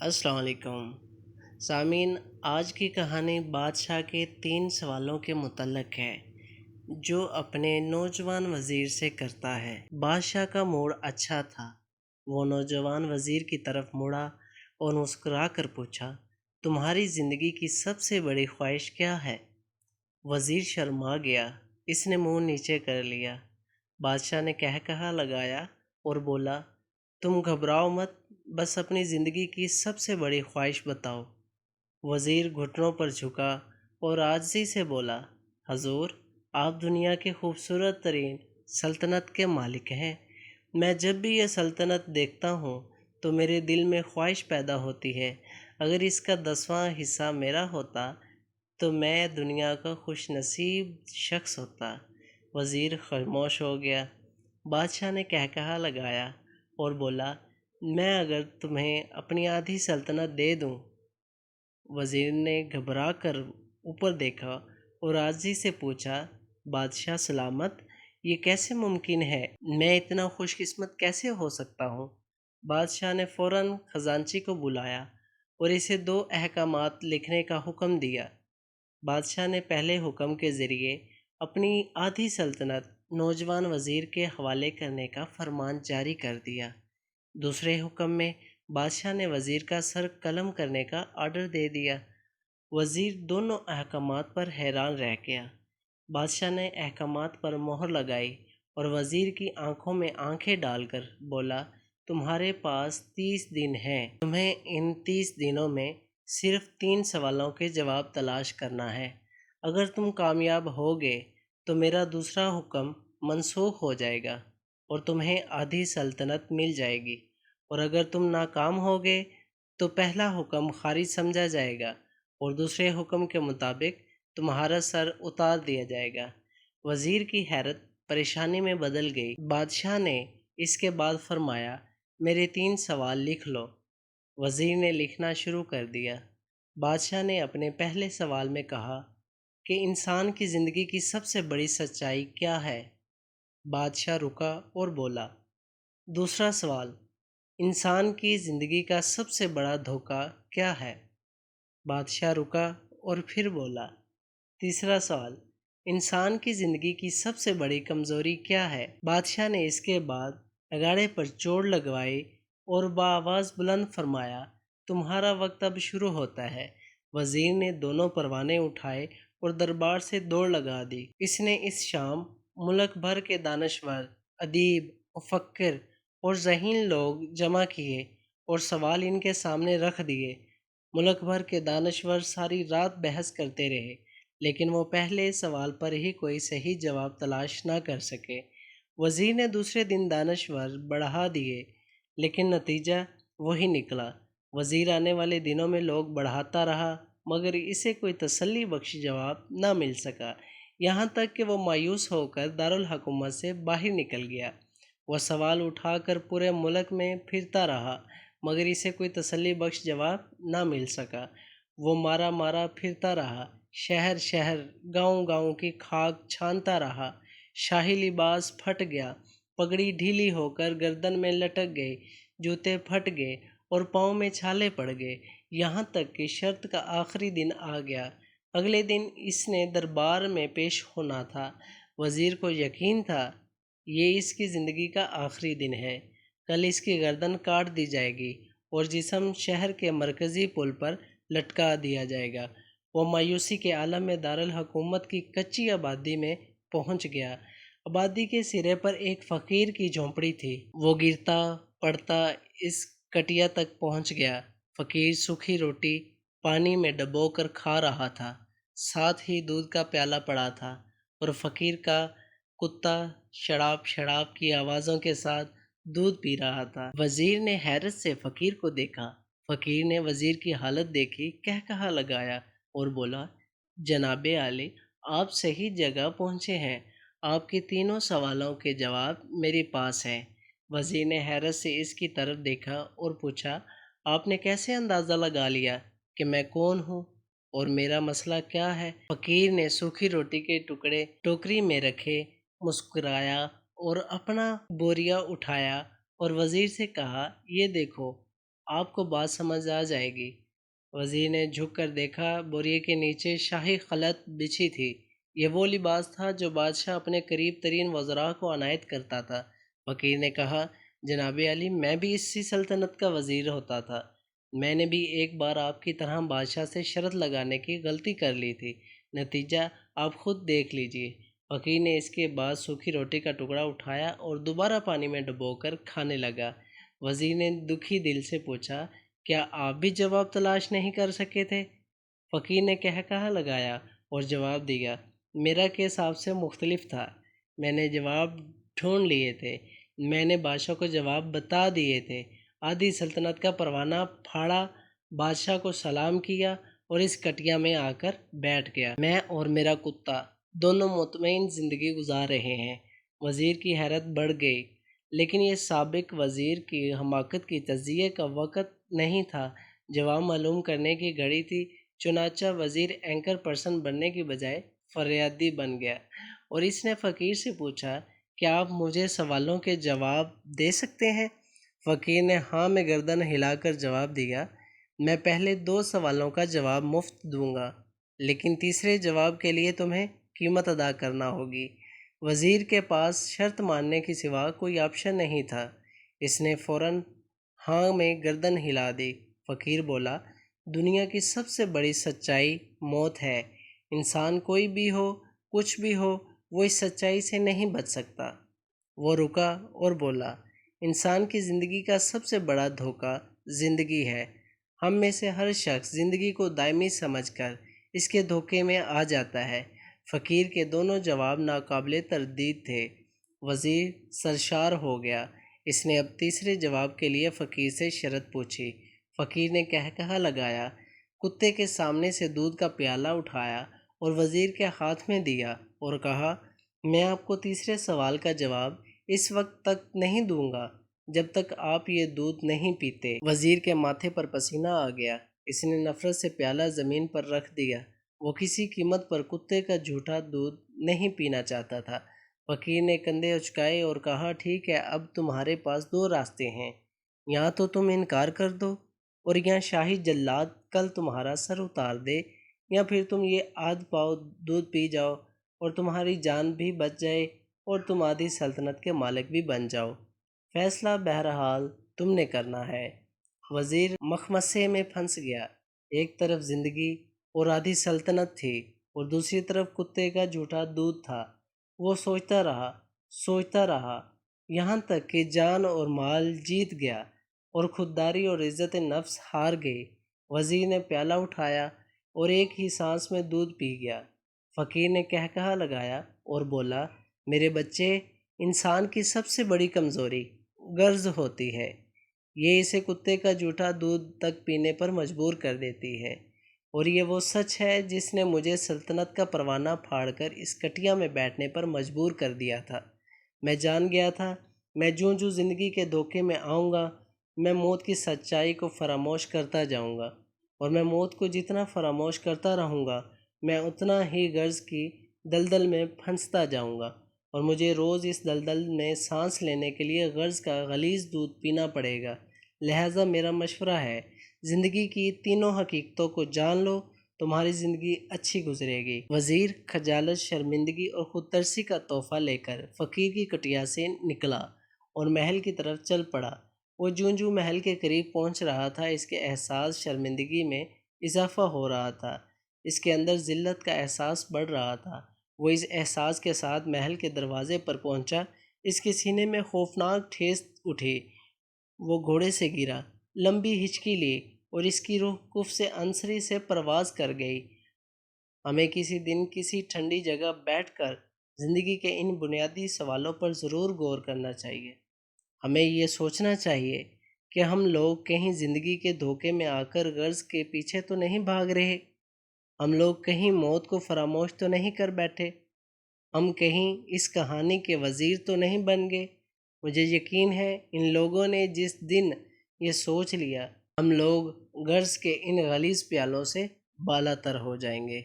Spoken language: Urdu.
السلام علیکم سامعین، آج کی کہانی بادشاہ کے 3 سوالوں کے متعلق ہے جو اپنے نوجوان وزیر سے کرتا ہے۔ بادشاہ کا موڈ اچھا تھا۔ وہ نوجوان وزیر کی طرف مڑا اور مسکرا کر پوچھا، تمہاری زندگی کی سب سے بڑی خواہش کیا ہے؟ وزیر شرما گیا۔ اس نے منہ نیچے کر لیا۔ بادشاہ نے کہا لگایا اور بولا، تم گھبراؤ مت، بس اپنی زندگی کی سب سے بڑی خواہش بتاؤ۔ وزیر گھٹنوں پر جھکا اور عاجزی سے بولا، حضور، آپ دنیا کے خوبصورت ترین سلطنت کے مالک ہیں۔ میں جب بھی یہ سلطنت دیکھتا ہوں تو میرے دل میں خواہش پیدا ہوتی ہے، اگر اس کا 10واں حصہ میرا ہوتا تو میں دنیا کا خوش نصیب شخص ہوتا۔ وزیر خاموش ہو گیا۔ بادشاہ نے کہا لگایا اور بولا، میں اگر تمہیں اپنی آدھی سلطنت دے دوں؟ وزیر نے گھبرا کر اوپر دیکھا اور عاجزی سے پوچھا، بادشاہ سلامت، یہ کیسے ممکن ہے؟ میں اتنا خوش قسمت کیسے ہو سکتا ہوں؟ بادشاہ نے فوراً خزانچی کو بلایا اور اسے 2 احکامات لکھنے کا حکم دیا۔ بادشاہ نے پہلے حکم کے ذریعے اپنی آدھی سلطنت نوجوان وزیر کے حوالے کرنے کا فرمان جاری کر دیا۔ دوسرے حکم میں بادشاہ نے وزیر کا سر قلم کرنے کا آرڈر دے دیا۔ وزیر دونوں احکامات پر حیران رہ گیا۔ بادشاہ نے احکامات پر مہر لگائی اور وزیر کی آنکھوں میں آنکھیں ڈال کر بولا، تمہارے پاس 30 دن ہیں۔ تمہیں ان 30 دنوں میں صرف 3 سوالوں کے جواب تلاش کرنا ہے۔ اگر تم کامیاب ہوگے تو میرا دوسرا حکم منسوخ ہو جائے گا اور تمہیں آدھی سلطنت مل جائے گی، اور اگر تم ناکام ہوگے تو پہلا حکم خارج سمجھا جائے گا اور دوسرے حکم کے مطابق تمہارا سر اتار دیا جائے گا۔ وزیر کی حیرت پریشانی میں بدل گئی۔ بادشاہ نے اس کے بعد فرمایا، میرے 3 سوال لکھ لو۔ وزیر نے لکھنا شروع کر دیا۔ بادشاہ نے اپنے پہلے سوال میں کہا کہ انسان کی زندگی کی سب سے بڑی سچائی کیا ہے؟ بادشاہ رکا اور بولا، دوسرا سوال، انسان کی زندگی کا سب سے بڑا دھوکہ کیا ہے؟ بادشاہ رکا اور پھر بولا، تیسرا سوال، انسان کی زندگی کی سب سے بڑی کمزوری کیا ہے؟ بادشاہ نے اس کے بعد اگاڑے پر چوٹ لگوائی اور بآواز بلند فرمایا، تمہارا وقت اب شروع ہوتا ہے۔ وزیر نے دونوں پروانے اٹھائے اور دربار سے دوڑ لگا دی۔ اس نے اس شام ملک بھر کے دانشور، ادیب، مفکر اور ذہین لوگ جمع کیے اور سوال ان کے سامنے رکھ دیے۔ ملک بھر کے دانشور ساری رات بحث کرتے رہے، لیکن وہ پہلے سوال پر ہی کوئی صحیح جواب تلاش نہ کر سکے۔ وزیر نے دوسرے دن دانشور بڑھا دیے، لیکن نتیجہ وہی نکلا۔ وزیر آنے والے دنوں میں لوگ بڑھاتا رہا، مگر اسے کوئی تسلی بخش جواب نہ مل سکا، یہاں تک کہ وہ مایوس ہو کر دارالحکومت سے باہر نکل گیا۔ وہ سوال اٹھا کر پورے ملک میں پھرتا رہا، مگر اسے کوئی تسلی بخش جواب نہ مل سکا۔ وہ مارا مارا پھرتا رہا، شہر شہر، گاؤں گاؤں کی خاک چھانتا رہا۔ شاہی لباس پھٹ گیا، پگڑی ڈھیلی ہو کر گردن میں لٹک گئی، جوتے پھٹ گئے اور پاؤں میں چھالے پڑ گئے، یہاں تک کہ شرط کا آخری دن آ گیا۔ اگلے دن اس نے دربار میں پیش ہونا تھا۔ وزیر کو یقین تھا یہ اس کی زندگی کا آخری دن ہے۔ کل اس کی گردن کاٹ دی جائے گی اور جسم شہر کے مرکزی پل پر لٹکا دیا جائے گا۔ وہ مایوسی کے عالم میں دارالحکومت کی کچی آبادی میں پہنچ گیا۔ آبادی کے سرے پر ایک فقیر کی جھونپڑی تھی۔ وہ گرتا پڑتا اس کٹیا تک پہنچ گیا۔ فقیر سوکھی روٹی پانی میں ڈبو کر کھا رہا تھا، ساتھ ہی دودھ کا پیالہ پڑا تھا، اور فقیر کا کتا شڑاپ شڑاپ کی آوازوں کے ساتھ دودھ پی رہا تھا۔ وزیر نے حیرت سے فقیر کو دیکھا۔ فقیر نے وزیر کی حالت دیکھی، کہا لگایا اور بولا، جناب عالی، آپ صحیح جگہ پہنچے ہیں، آپ کے 3 سوالوں کے جواب میرے پاس ہیں۔ وزیر نے حیرت سے اس کی طرف دیکھا اور پوچھا، آپ نے کیسے اندازہ لگا لیا کہ میں کون ہوں اور میرا مسئلہ کیا ہے؟ فقیر نے سوکھی روٹی کے ٹکڑے ٹوکری میں رکھے، مسکرایا اور اپنا بوریا اٹھایا اور وزیر سے کہا، یہ دیکھو، آپ کو بات سمجھ آ جائے گی۔ وزیر نے جھک کر دیکھا، بوریے کے نیچے شاہی خلعت بچھی تھی۔ یہ وہ لباس تھا جو بادشاہ اپنے قریب ترین وزراء کو عنایت کرتا تھا۔ فقیر نے کہا، جناب عالی، میں بھی اسی سلطنت کا وزیر ہوتا تھا۔ میں نے بھی ایک بار آپ کی طرح بادشاہ سے شرط لگانے کی غلطی کر لی تھی، نتیجہ آپ خود دیکھ لیجئے۔ فقیر نے اس کے بعد سوکھی روٹی کا ٹکڑا اٹھایا اور دوبارہ پانی میں ڈبو کر کھانے لگا۔ وزیر نے دکھی دل سے پوچھا، کیا آپ بھی جواب تلاش نہیں کر سکے تھے؟ فقیر نے کہا لگایا اور جواب دیا، میرا کیس آپ سے مختلف تھا۔ میں نے جواب ڈھونڈ لیے تھے، میں نے بادشاہ کو جواب بتا دیے تھے۔ آدھی سلطنت کا پروانہ پھاڑا، بادشاہ کو سلام کیا اور اس کٹیا میں آ کر بیٹھ گیا۔ میں اور میرا کتا دونوں مطمئن زندگی گزار رہے ہیں۔ وزیر کی حیرت بڑھ گئی، لیکن یہ سابق وزیر کی حماقت کی تجزیے کا وقت نہیں تھا، جواب معلوم کرنے کی گھڑی تھی۔ چنانچہ وزیر اینکر پرسن بننے کی بجائے فریادی بن گیا اور اس نے فقیر سے پوچھا، کیا آپ مجھے سوالوں کے جواب دے سکتے ہیں؟ فقیر نے ہاں میں گردن ہلا کر جواب دیا، میں پہلے 2 سوالوں کا جواب مفت دوں گا، لیکن تیسرے جواب کے لیے تمہیں قیمت ادا کرنا ہوگی۔ وزیر کے پاس شرط ماننے کے سوا کوئی آپشن نہیں تھا۔ اس نے فوراً ہاں میں گردن ہلا دی۔ فقیر بولا، دنیا کی سب سے بڑی سچائی موت ہے۔ انسان کوئی بھی ہو، کچھ بھی ہو، وہ اس سچائی سے نہیں بچ سکتا۔ وہ رکا اور بولا، انسان کی زندگی کا سب سے بڑا دھوکہ زندگی ہے۔ ہم میں سے ہر شخص زندگی کو دائمی سمجھ کر اس کے دھوکے میں آ جاتا ہے۔ فقیر کے دونوں جواب ناقابل تردید تھے۔ وزیر سرشار ہو گیا۔ اس نے اب تیسرے جواب کے لیے فقیر سے شرط پوچھی۔ فقیر نے کہا لگایا، کتے کے سامنے سے دودھ کا پیالہ اٹھایا اور وزیر کے ہاتھ میں دیا اور کہا، میں آپ کو تیسرے سوال کا جواب اس وقت تک نہیں دوں گا جب تک آپ یہ دودھ نہیں پیتے۔ وزیر کے ماتھے پر پسینہ آ گیا۔ اس نے نفرت سے پیالہ زمین پر رکھ دیا۔ وہ کسی قیمت پر کتے کا جھوٹا دودھ نہیں پینا چاہتا تھا۔ فقیر نے کندھے اچکائے اور کہا، ٹھیک ہے، اب تمہارے پاس 2 راستے ہیں، یا تو تم انکار کر دو اور یا شاہی جلاد کل تمہارا سر اتار دے، یا پھر تم یہ آدھ پاؤ دودھ پی جاؤ اور تمہاری جان بھی بچ جائے اور تم آدھی سلطنت کے مالک بھی بن جاؤ۔ فیصلہ بہرحال تم نے کرنا ہے۔ وزیر مخمصے میں پھنس گیا۔ ایک طرف زندگی اور آدھی سلطنت تھی اور دوسری طرف کتے کا جھوٹا دودھ تھا۔ وہ سوچتا رہا یہاں تک کہ جان اور مال جیت گیا اور خودداری اور عزت نفس ہار گئی۔ وزیر نے پیالہ اٹھایا اور ایک ہی سانس میں دودھ پی گیا۔ فقیر نے کہا لگایا اور بولا، میرے بچے، انسان کی سب سے بڑی کمزوری غرض ہوتی ہے۔ یہ اسے کتے کا جھوٹا دودھ تک پینے پر مجبور کر دیتی ہے، اور یہ وہ سچ ہے جس نے مجھے سلطنت کا پروانہ پھاڑ کر اس کٹیا میں بیٹھنے پر مجبور کر دیا تھا۔ میں جان گیا تھا، میں جوں زندگی کے دھوکے میں آؤں گا، میں موت کی سچائی کو فراموش کرتا جاؤں گا، اور میں موت کو جتنا فراموش کرتا رہوں گا، میں اتنا ہی غرض کی دلدل میں پھنستا جاؤں گا، اور مجھے روز اس دلدل میں سانس لینے کے لیے غرض کا غلیظ دودھ پینا پڑے گا۔ لہٰذا میرا مشورہ ہے، زندگی کی تینوں حقیقتوں کو جان لو، تمہاری زندگی اچھی گزرے گی۔ وزیر خجالت، شرمندگی اور خود ترسی کا تحفہ لے کر فقیر کی کٹیا سے نکلا اور محل کی طرف چل پڑا۔ وہ جوں محل کے قریب پہنچ رہا تھا، اس کے احساس شرمندگی میں اضافہ ہو رہا تھا، اس کے اندر ذلت کا احساس بڑھ رہا تھا۔ وہ اس احساس کے ساتھ محل کے دروازے پر پہنچا، اس کے سینے میں خوفناک ٹھیس اٹھی، وہ گھوڑے سے گرا، لمبی ہچکی لی اور اس کی روح کف سے عنصری سے پرواز کر گئی۔ ہمیں کسی دن کسی ٹھنڈی جگہ بیٹھ کر زندگی کے ان بنیادی سوالوں پر ضرور غور کرنا چاہیے۔ ہمیں یہ سوچنا چاہیے کہ ہم لوگ کہیں زندگی کے دھوکے میں آ کر غرض کے پیچھے تو نہیں بھاگ رہے، ہم لوگ کہیں موت کو فراموش تو نہیں کر بیٹھے، ہم کہیں اس کہانی کے وزیر تو نہیں بن گئے۔ مجھے یقین ہے ان لوگوں نے جس دن یہ سوچ لیا، ہم لوگ غرض کے ان غلیظ پیالوں سے بالاتر ہو جائیں گے۔